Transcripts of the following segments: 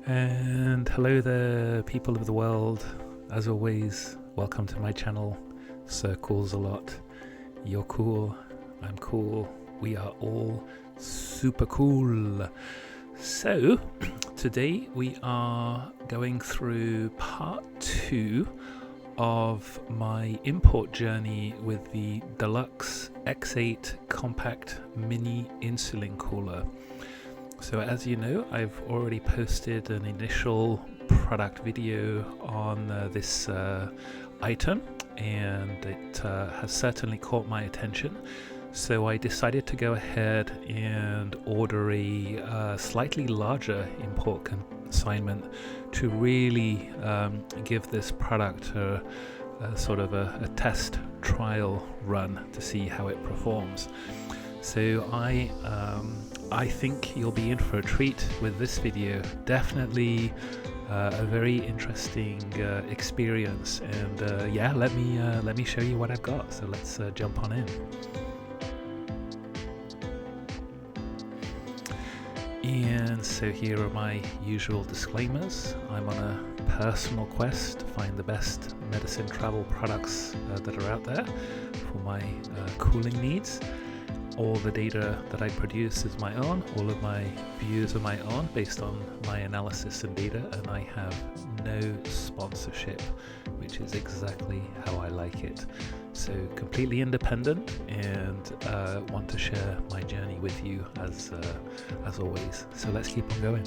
And hello there, people of the world. As always, welcome to my channel, Sir Koolzalot. You're cool, I'm cool, we are all super cool. So, today we are going through part 2 of my import journey with the Deluxe X8 Compact Mini Insulin Cooler. So as you know, I've already posted an initial product video on this item, and it has certainly caught my attention. So I decided to go ahead and order a slightly larger import consignment to really give this product a sort of a test trial run to see how it performs. So I think you'll be in for a treat with this video. Definitely a very interesting experience, and yeah, let me show you what I've got. So let's jump on in. And so here are my usual disclaimers. I'm on a personal quest to find the best medicine travel products that are out there for my cooling needs. All the data that I produce is my own, all of my views are my own based on my analysis and data, and I have no sponsorship, which is exactly how I like it. So completely independent, and want to share my journey with you as always. So let's keep on going.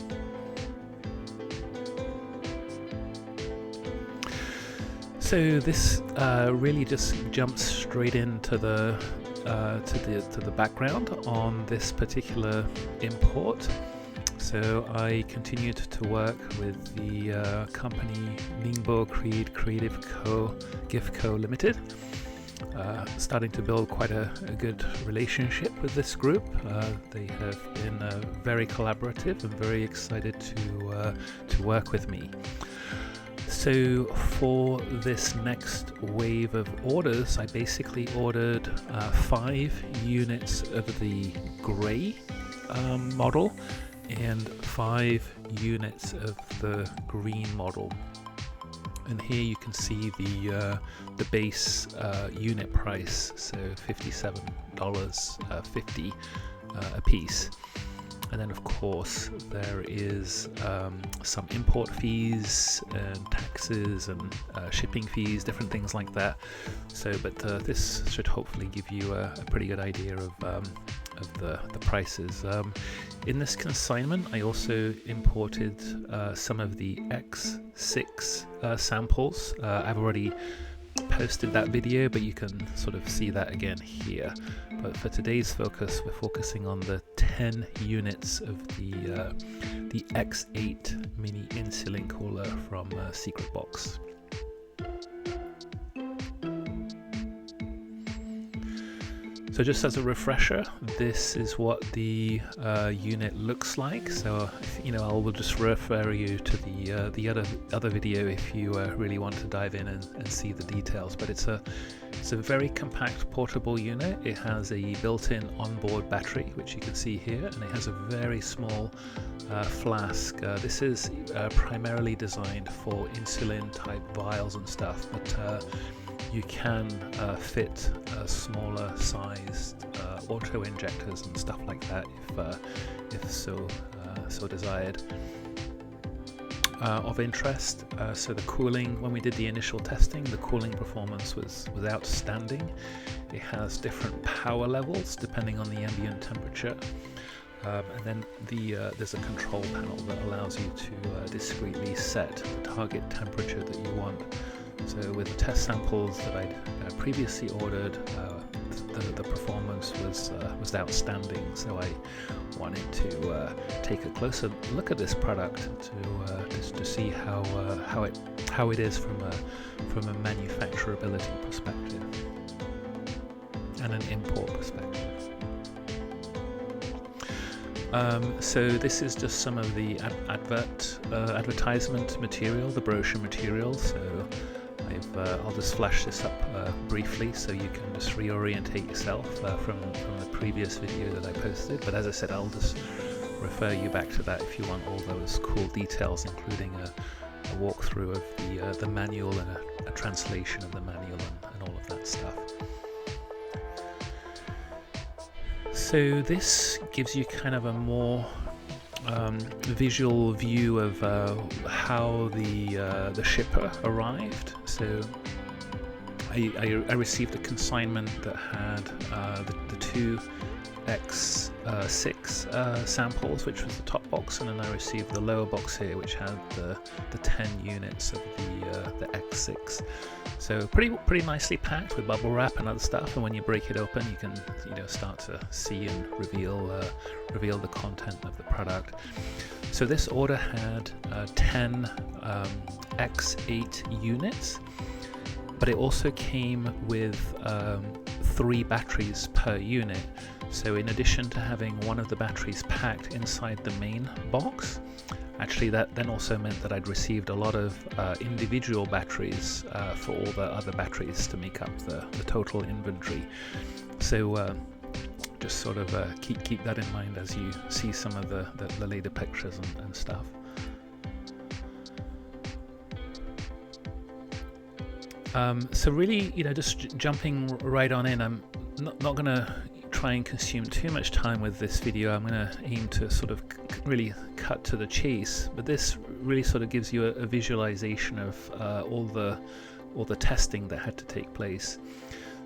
So this really just jumps straight into the background on this particular import. So I continued to work with the company Ningbo Creed Creative Co. Gift Co. Limited, starting to build quite a good relationship with this group. They have been very collaborative and very excited to work with me. So for this next wave of orders, I basically ordered 5 units of the grey model and 5 units of the green model. And here you can see the base unit price, so $57.50 a piece. And then of course there is some import fees and taxes and shipping fees, different things like that. So, but this should hopefully give you a pretty good idea of the prices. In this consignment, I also imported some of the X6 samples. I've already posted that video, but you can sort of see that again here. But for today's focus, we're focusing on the 10 units of the X8 mini insulin cooler from Secret Box. So just as a refresher, this is what the unit looks like. So I will just refer you to the other video if you really want to dive in and see the details. But it's a very compact portable unit. It has a built-in onboard battery, which you can see here, and it has a very small flask. This is primarily designed for insulin type vials and stuff, but you can fit smaller sized auto-injectors and stuff like that if so desired. Of interest, so the cooling, when we did the initial testing, the cooling performance was outstanding. It has different power levels depending on the ambient temperature. And then there's a control panel that allows you to discreetly set the target temperature that you want. So with the test samples that I'd previously ordered, the performance was outstanding. So I wanted to take a closer look at this product to see how it is from a manufacturability perspective and an import perspective. So this is just some of the advertisement material, the brochure material. So I'll just flash this up briefly so you can just reorientate yourself from the previous video that I posted. But as I said, I'll just refer you back to that if you want all those cool details, including a walkthrough of the manual and a translation of the manual and all of that stuff. So this gives you kind of a more visual view of how the shipper arrived. So I received a consignment that had the two X6 samples, which was the top box, and then I received the lower box here, which had the 10 units of the X6. So pretty nicely packed with bubble wrap and other stuff. And when you break it open, you can start to see and reveal the content of the product. So this order had 10 X8 units, but it also came with 3 batteries per unit. So in addition to having one of the batteries packed inside the main box, actually that then also meant that I'd received a lot of individual batteries for all the other batteries to make up the total inventory. So just sort of keep that in mind as you see some of the later pictures and stuff. So really, just jumping right on in, I'm not going to try and consume too much time with this video. I'm going to aim to sort of really cut to the chase, but this really sort of gives you a visualization of all the testing that had to take place.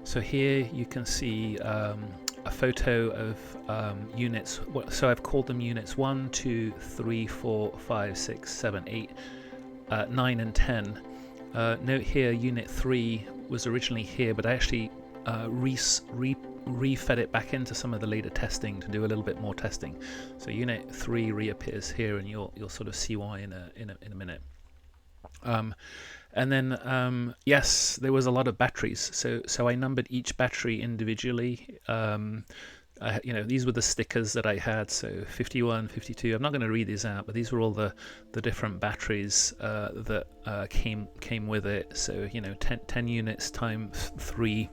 So here you can see a photo of units. So I've called them units 1, 2, 3, 4, 5, 6, 7, 8, 9 and 10. Note here, unit 3 was originally here, but I actually refed it back into some of the later testing to do a little bit more testing. So unit 3 reappears here, and you'll sort of see why in a minute. And then yes, there was a lot of batteries. So I numbered each battery individually. These were the stickers that I had, so 51, 52. I'm not going to read these out, but these were all the different batteries that came with it. So 10 units times 3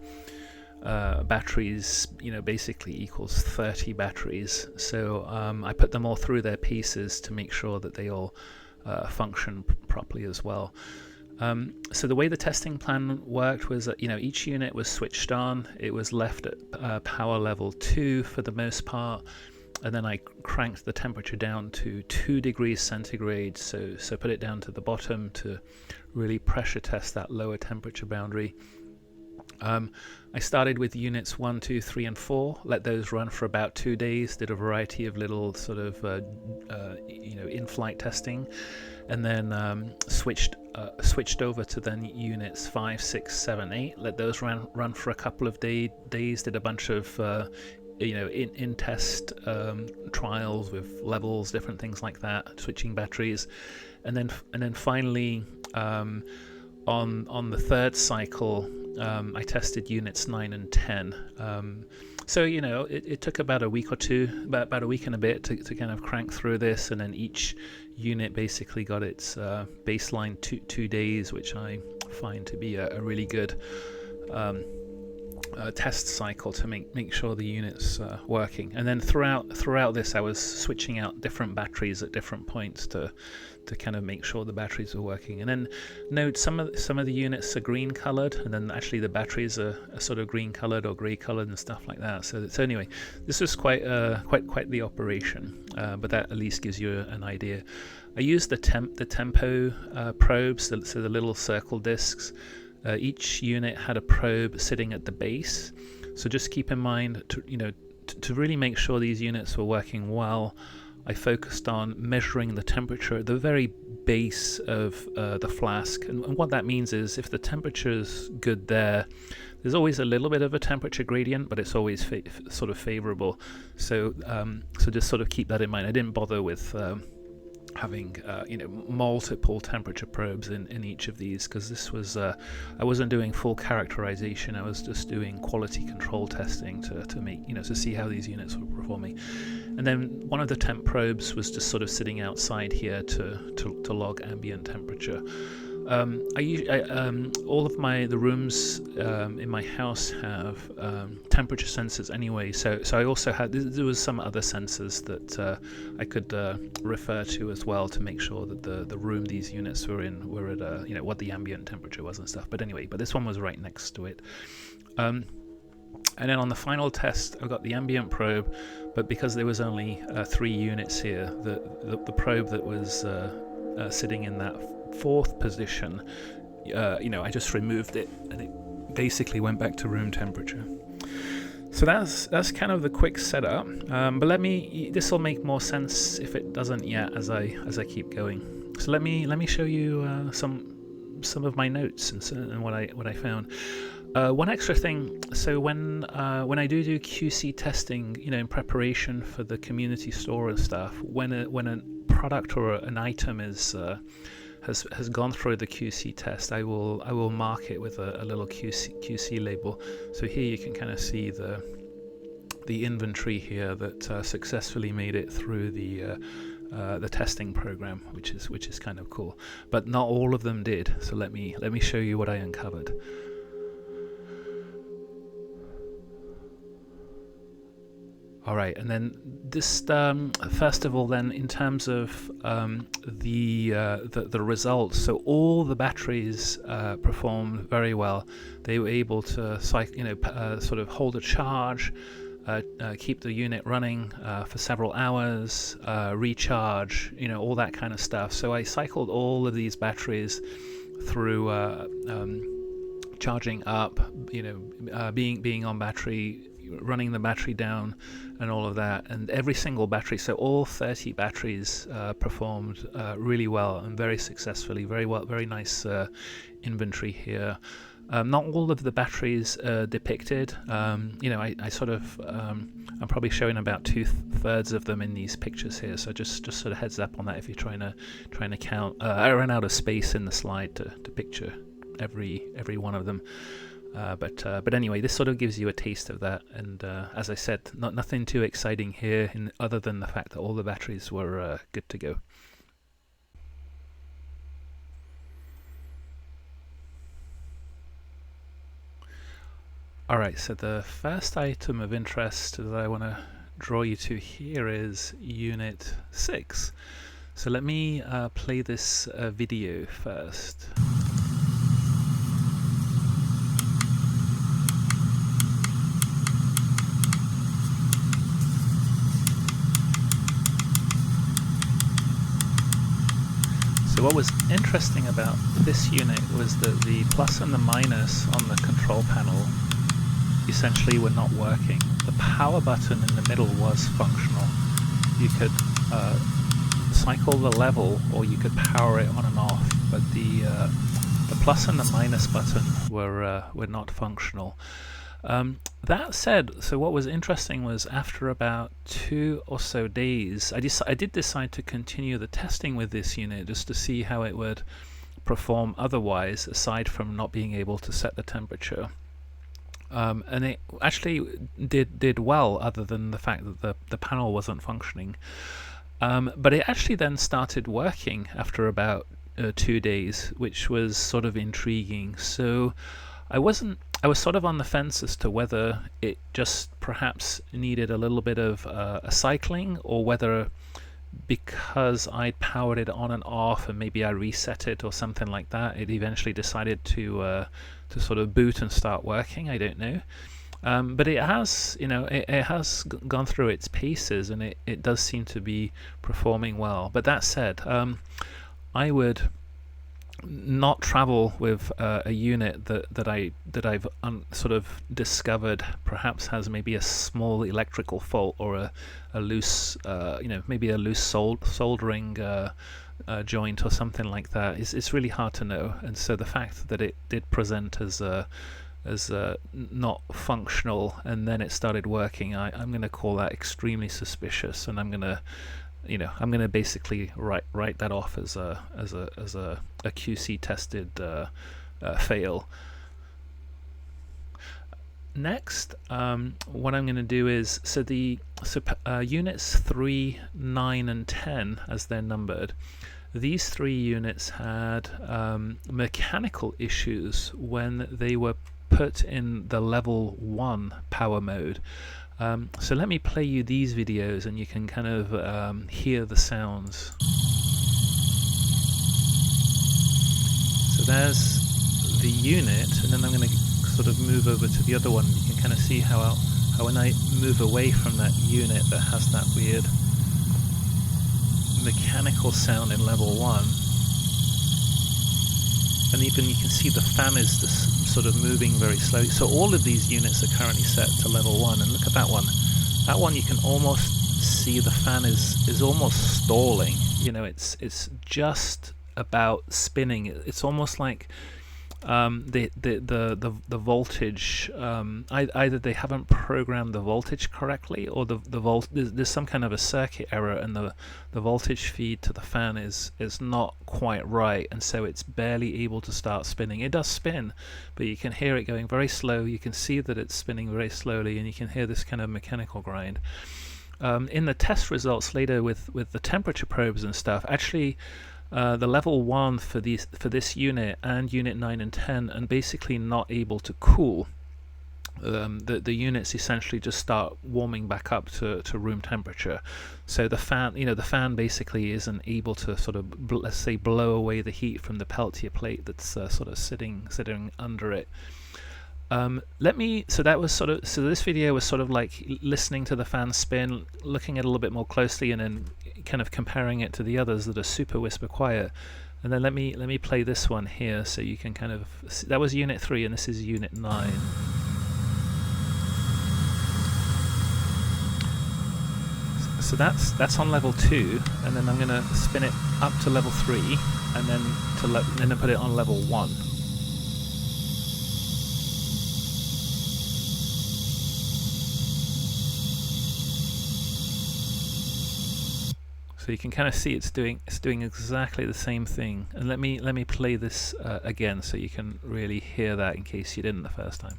batteries, basically equals 30 batteries. So I put them all through their pieces to make sure that they all function properly as well. So the way the testing plan worked was that each unit was switched on. It was left at power level 2 for the most part, and then I cranked the temperature down to 2 degrees centigrade. So put it down to the bottom to really pressure test that lower temperature boundary. I started with units 1, 2, 3, and 4. Let those run for about 2 days. Did a variety of little sort of in-flight testing, and then switched over to then units 5, 6, 7, 8. Let those run for a couple of days. Did a bunch of in test trials with levels, different things like that, switching batteries, and then finally on the third cycle, I tested units 9 and 10. So it took about a week or two, about a week and a bit to kind of crank through this, and then each unit basically got its baseline 2 days, which I find to be a really good test cycle to make sure the unit's working. And then throughout this, I was switching out different batteries at different points to kind of make sure the batteries are working. And then note some of the units are green colored, and then actually the batteries are sort of green colored or gray colored and stuff like that. So anyway, this was quite the operation, but that at least gives you an idea. I used the tempo probes, so the little circle discs. Each unit had a probe sitting at the base, so just keep in mind to really make sure these units were working well. I focused on measuring the temperature at the very base of the flask, and what that means is if the temperature is good there's always a little bit of a temperature gradient, but it's always sort of favorable. So just sort of keep that in mind. I didn't bother with having multiple temperature probes in each of these, because this was I wasn't doing full characterization. I was just doing quality control testing to make to see how these units were performing. And then one of the temp probes was just sort of sitting outside here to log ambient temperature. All of the rooms in my house have temperature sensors anyway. So I also had, there was some other sensors that I could refer to as well to make sure that the room these units were in were at what the ambient temperature was and stuff. But anyway, this one was right next to it. And then on the final test, I got the ambient probe, but because there was only 3 units here, the probe that was sitting in that 4th position, I just removed it, and it basically went back to room temperature. So that's kind of the quick setup. But this will make more sense if it doesn't yet as I keep going. So let me show you some of my notes and what I found. One extra thing, so when I do QC testing, in preparation for the community store and stuff, when a product or an item has gone through the QC test, I will mark it with a little QC label. So here you can kind of see the inventory here that successfully made it through the testing program, which is kind of cool. But not all of them did. So let me show you what I uncovered. All right, and then this first of all, then in terms of the results, so all the batteries performed very well. They were able to sort of hold a charge, keep the unit running for several hours, recharge, all that kind of stuff. So I cycled all of these batteries through charging up, being on battery, running the battery down, and all of that, and every single battery, so all 30 batteries performed really well and very successfully, very well, very nice inventory here. Not all of the batteries depicted. I sort of I'm probably showing about 2/3 of them in these pictures here, so just sort of heads up on that if you're trying to count. I ran out of space in the slide to picture every one of them. But anyway, this sort of gives you a taste of that, and as I said, nothing too exciting here, other than the fact that all the batteries were good to go. Alright, so the first item of interest that I want to draw you to here is Unit 6. So let me play this video first. So what was interesting about this unit was that the plus and the minus on the control panel essentially were not working. The power button in the middle was functional. You could cycle the level, or you could power it on and off, but the plus and the minus button were not functional. That said, so what was interesting was after about 2 or so days, I did decide to continue the testing with this unit just to see how it would perform otherwise, aside from not being able to set the temperature. And it actually did well, other than the fact that the panel wasn't functioning. But it actually then started working after about 2 days, which was sort of intriguing. So I was sort of on the fence as to whether it just perhaps needed a little bit of a cycling, or whether because I'd powered it on and off and maybe I reset it or something like that, it eventually decided to sort of boot and start working. I don't know. But it has, it has gone through its paces, and it does seem to be performing well. But that said, I would not travel with a unit that I've sort of discovered perhaps has maybe a small electrical fault, or a loose maybe a loose soldering joint or something like that. It's really hard to know. And so the fact that it did present as not functional and then it started working, I'm going to call that extremely suspicious, and I'm going to basically write that off as a QC tested fail. Next, what I'm going to do is, units 3, 9, and 10, as they're numbered, these 3 units had mechanical issues when they were put in the level 1 power mode. So let me play you these videos and you can kind of hear the sounds. So there's the unit, and then I'm going to sort of move over to the other one. You can kind of see how when I move away from that unit that has that weird mechanical sound in level 1, and even you can see the fan is just sort of moving very slowly. So all of these units are currently set to level 1, and look at that one. That one you can almost see the fan is almost stalling. You know, it's just about spinning. It's almost like the voltage, either they haven't programmed the voltage correctly, or there's some kind of a circuit error, and the voltage feed to the fan is not quite right, and so it's barely able to start spinning. It does spin, but you can hear it going very slow. You can see that it's spinning very slowly, and you can hear this kind of mechanical grind. In the test results later with the temperature probes and stuff, actually the level 1 for this unit and unit 9 and 10 are basically not able to cool. The units essentially just start warming back up to room temperature. So the fan basically isn't able to sort of let's say blow away the heat from the Peltier plate that's sort of sitting under it. So this video was sort of like listening to the fan spin, looking at it a little bit more closely, and then kind of comparing it to the others that are super whisper quiet. And then let me play this one here so you can kind of see. That was unit 3 and this is unit 9. So that's on level 2, and then I'm going to spin it up to level 3 and then put it on level 1. So you can kind of see it's doing exactly the same thing. And let me play this again so you can really hear that in case you didn't the first time.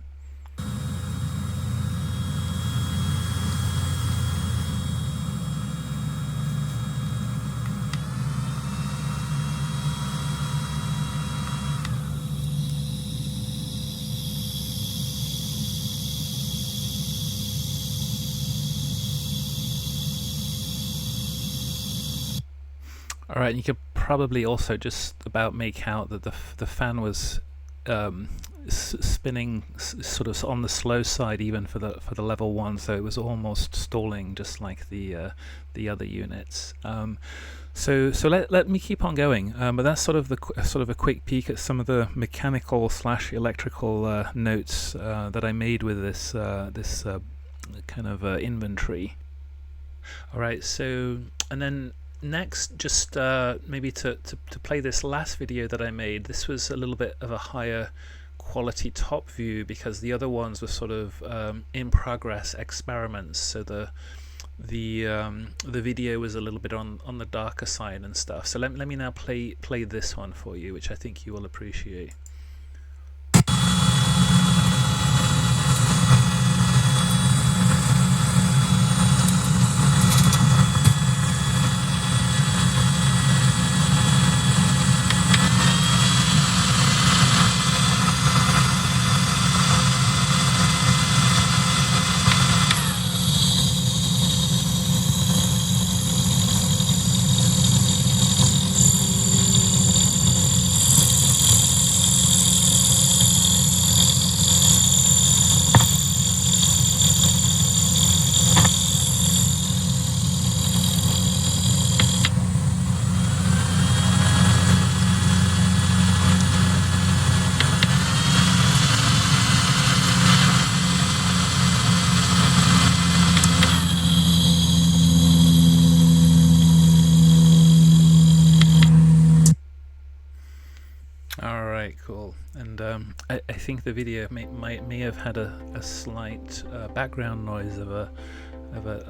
Alright, you could probably also just about make out that the fan was spinning sort of on the slow side even for the level 1, so it was almost stalling just like the other units. So let me keep on going, but that's sort of a quick peek at some of the mechanical / electrical notes that I made with this kind of inventory. Alright, so and then next, just maybe to play this last video that I made. This was a little bit of a higher quality top view because the other ones were sort of in progress experiments, so the video was a little bit on the darker side and stuff. So let me now play this one for you, which I think you will appreciate. Cool. And I think the video may have had a slight background noise of a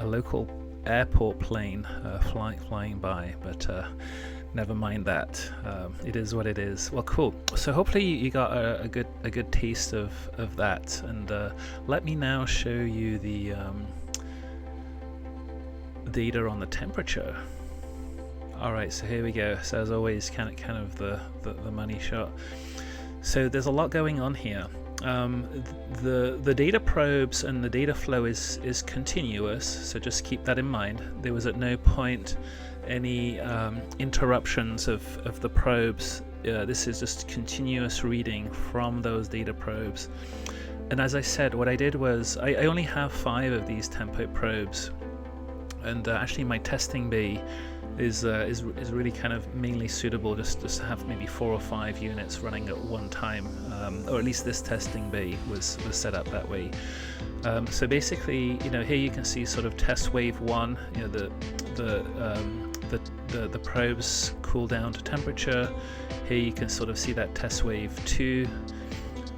local airport plane flying by, but never mind that. It is what it is. Well, cool. So hopefully you got a good taste of that, and let me now show you the data on the temperature. Alright, so here we go. So as always, kind of the money shot. So there's a lot going on here. The data probes and the data flow is continuous, so just keep that in mind. There was at no point any interruptions of the probes. This is just continuous reading from those data probes. And as I said, what I did was I only have 5 of these tempo probes, and actually my testing bay is really kind of mainly suitable just to have maybe 4 or 5 units running at one time, or at least this testing bay was set up that way. So basically, here you can see sort of test wave 1. The probes cool down to temperature. Here you can sort of see that test wave 2.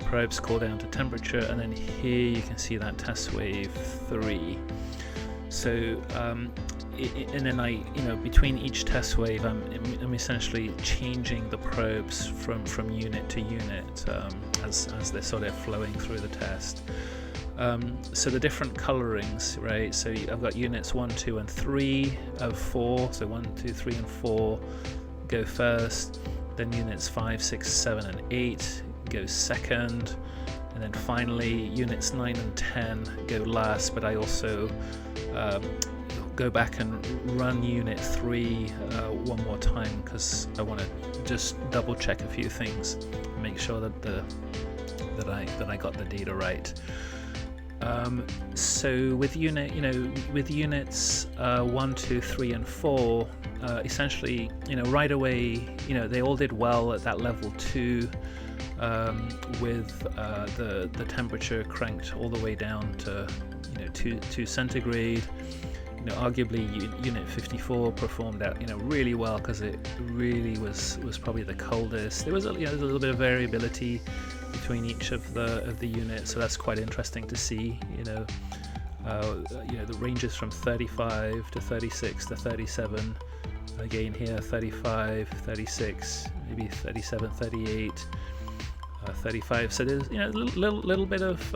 Probes cool down to temperature, and then here you can see that test wave 3. So and then between each test wave, I'm essentially changing the probes from unit to unit as they're sort of flowing through the test. So the different colorings, right? So I've got units 1, 2, and 3 of 4. So 1, 2, 3, and 4 go first. Then units 5, 6, 7, and 8 go second. And then finally units 9 and 10 go last. But I also go back and run unit 3 one more time because I want to just double check a few things, make sure that I got the data right. So with units 1, 2, 3, and 4, essentially, right away, they all did well at that level 2, with the temperature cranked all the way down to 2 centigrade. Arguably unit 54 performed out really well because it really was probably the coldest. There was a little bit of variability between each of the units, so that's quite interesting to see. The ranges from 35 to 36 to 37. Again here 35, 36, maybe 37, 38, 35. So there's little bit of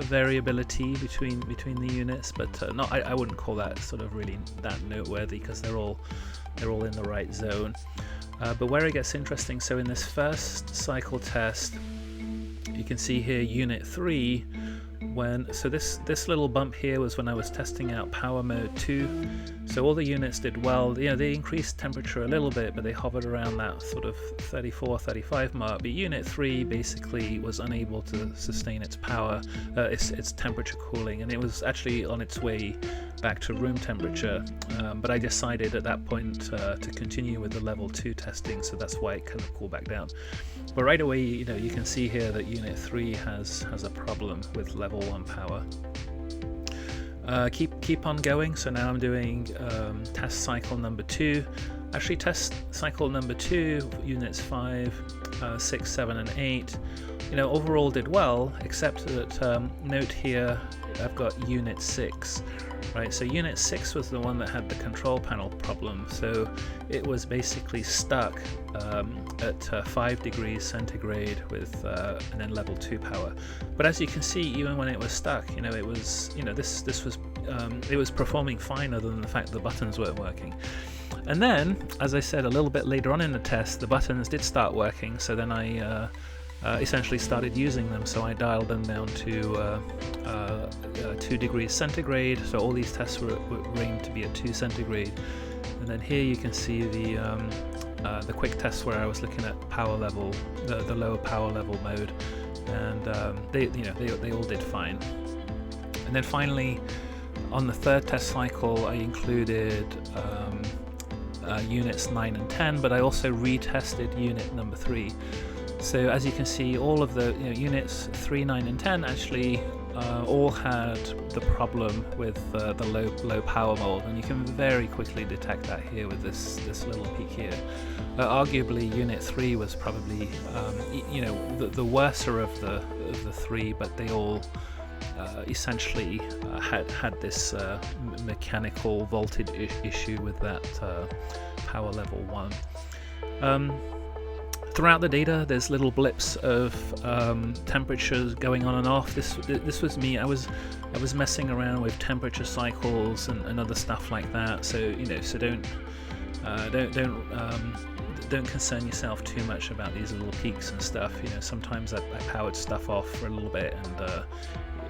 variability between the units, but I wouldn't call that sort of really that noteworthy because they're all in the right zone. But where it gets interesting, so in this first cycle test, you can see here unit 3, this little bump here was when I was testing out power mode 2. So all the units did well. They increased temperature a little bit, but they hovered around that sort of 34, 35 mark. But unit 3 basically was unable to sustain its power, its temperature cooling, and it was actually on its way back to room temperature. But I decided at that point to continue with the level 2 testing, so that's why it kind of cooled back down. But right away, you can see here that unit 3 has a problem with level 1 power. Keep on going. So now I'm doing test cycle number 2. Actually, test cycle number 2, units 5, 6, 7, and 8. Overall did well, except that note here I've got unit 6. Right, so unit 6 was the one that had the control panel problem, so it was basically stuck at 5 degrees centigrade with and then level 2 power. But as you can see, even when it was stuck, it was it was performing fine, other than the fact the buttons weren't working. And then, as I said a little bit later on in the test, the buttons did start working, so then I essentially started using them. So I dialed them down to 2 degrees centigrade, so all these tests were aimed to be at 2 centigrade. And then here you can see the quick test where I was looking at power level, the lower power level mode, and they all did fine. And then finally, on the third test cycle, I included units 9 and 10, but I also retested unit number 3. So as you can see, all of the units 3, 9, and 10 actually all had the problem with the low power mode, and you can very quickly detect that here with this little peak here. Arguably, unit 3 was probably the worser of the 3, but they all essentially had this mechanical voltage issue with that power level 1. throughout the data, there's little blips of temperatures going on and off. This was me. I was messing around with temperature cycles and other stuff like that. So so don't concern yourself too much about these little peaks and stuff. Sometimes I powered stuff off for a little bit, and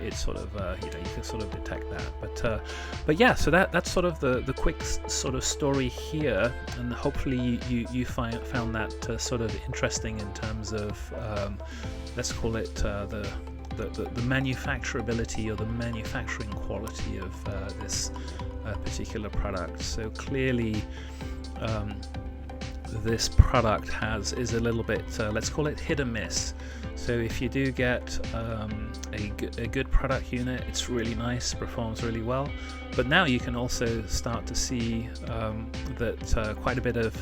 it's sort of you can sort of detect that. But yeah, so that's sort of the quick sort of story here, and hopefully you found that sort of interesting in terms of let's call it the manufacturability or the manufacturing quality of this particular product. So clearly this product is a little bit let's call it hit or miss. So if you do get a good product unit, it's really nice, performs really well. But now you can also start to see that quite a bit of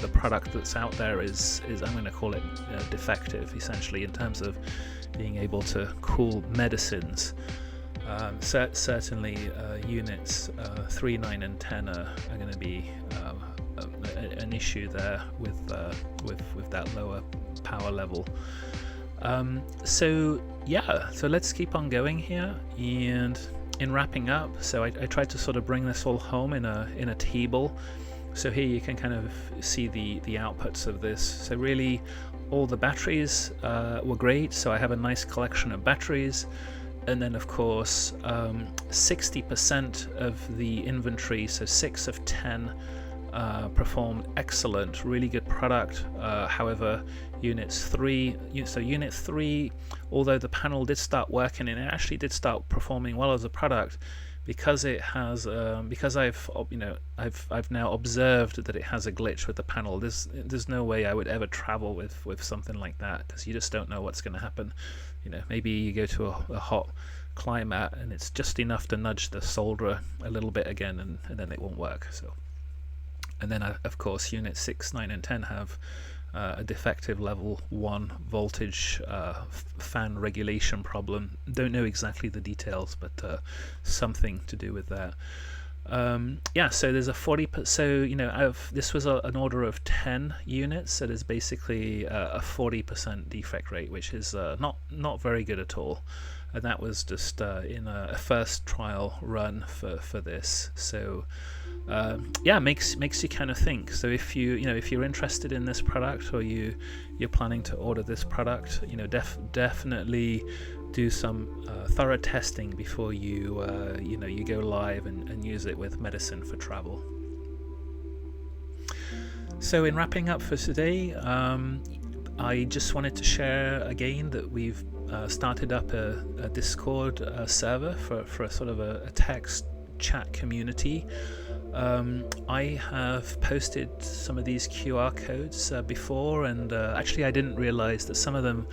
the product that's out there is I'm going to call it defective, essentially, in terms of being able to cool medicines. Certainly units 3, 9 and 10 are going to be an issue there with that lower power level. So let's keep on going here, and in wrapping up, so I tried to sort of bring this all home in a table. So here you can kind of see the outputs of this. So really all the batteries were great, so I have a nice collection of batteries. And then of course 60% of the inventory, so 6 of 10 performed excellent, really good product. However, unit 3, although the panel did start working and it actually did start performing well as a product, because it has because I've now observed that it has a glitch with the panel. There's no way I would ever travel with something like that, because you just don't know what's going to happen. Maybe you go to a hot climate and it's just enough to nudge the solder a little bit again, and then it won't work. So, and then of course unit 6, 9 and 10 have a defective level 1 voltage fan regulation problem. Don't know exactly the details, but something to do with that. So there's a 40%. So this was an order of 10 units, so there's basically a 40% defect rate, which is not very good at all. And that was just in a first trial run for this. So makes you kind of think. So if you're interested in this product, or you're planning to order this product, definitely do some thorough testing before you go live and use it with medicine for travel. So in wrapping up for today, I just wanted to share again that we've started up a Discord server for a sort of a text chat community. I have posted some of these QR codes before, and actually I didn't realize that some of them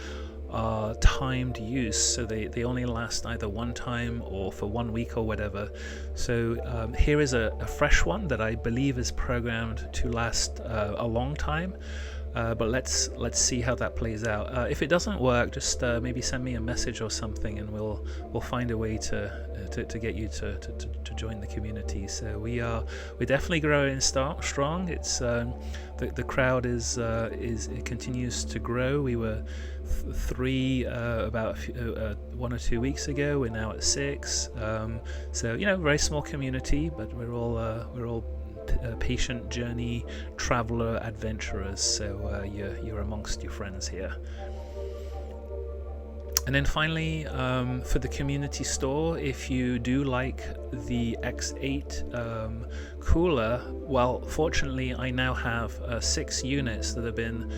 are timed use, so they only last either one time or for 1 week or whatever. So here is a fresh one that I believe is programmed to last a long time. But let's see how that plays out. If it doesn't work, just maybe send me a message or something, and we'll find a way to get you to join the community. So we're definitely growing strong. It's the crowd it continues to grow. We were 3 about 1 or 2 weeks ago. We're now at 6. So very small community, but we're all patient journey traveler adventurers, so you're amongst your friends here. And then finally, for the community store, if you do like the X8 cooler, well, fortunately I now have 6 units that have been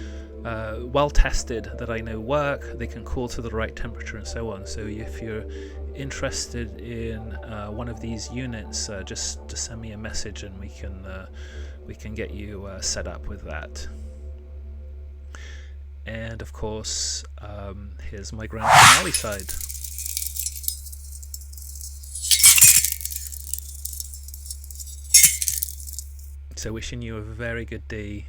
well tested, that I know work. They can cool to the right temperature and so on. So if you're interested in one of these units, just to send me a message and we can get you set up with that. And of course, here's my grand finale side. So wishing you a very good day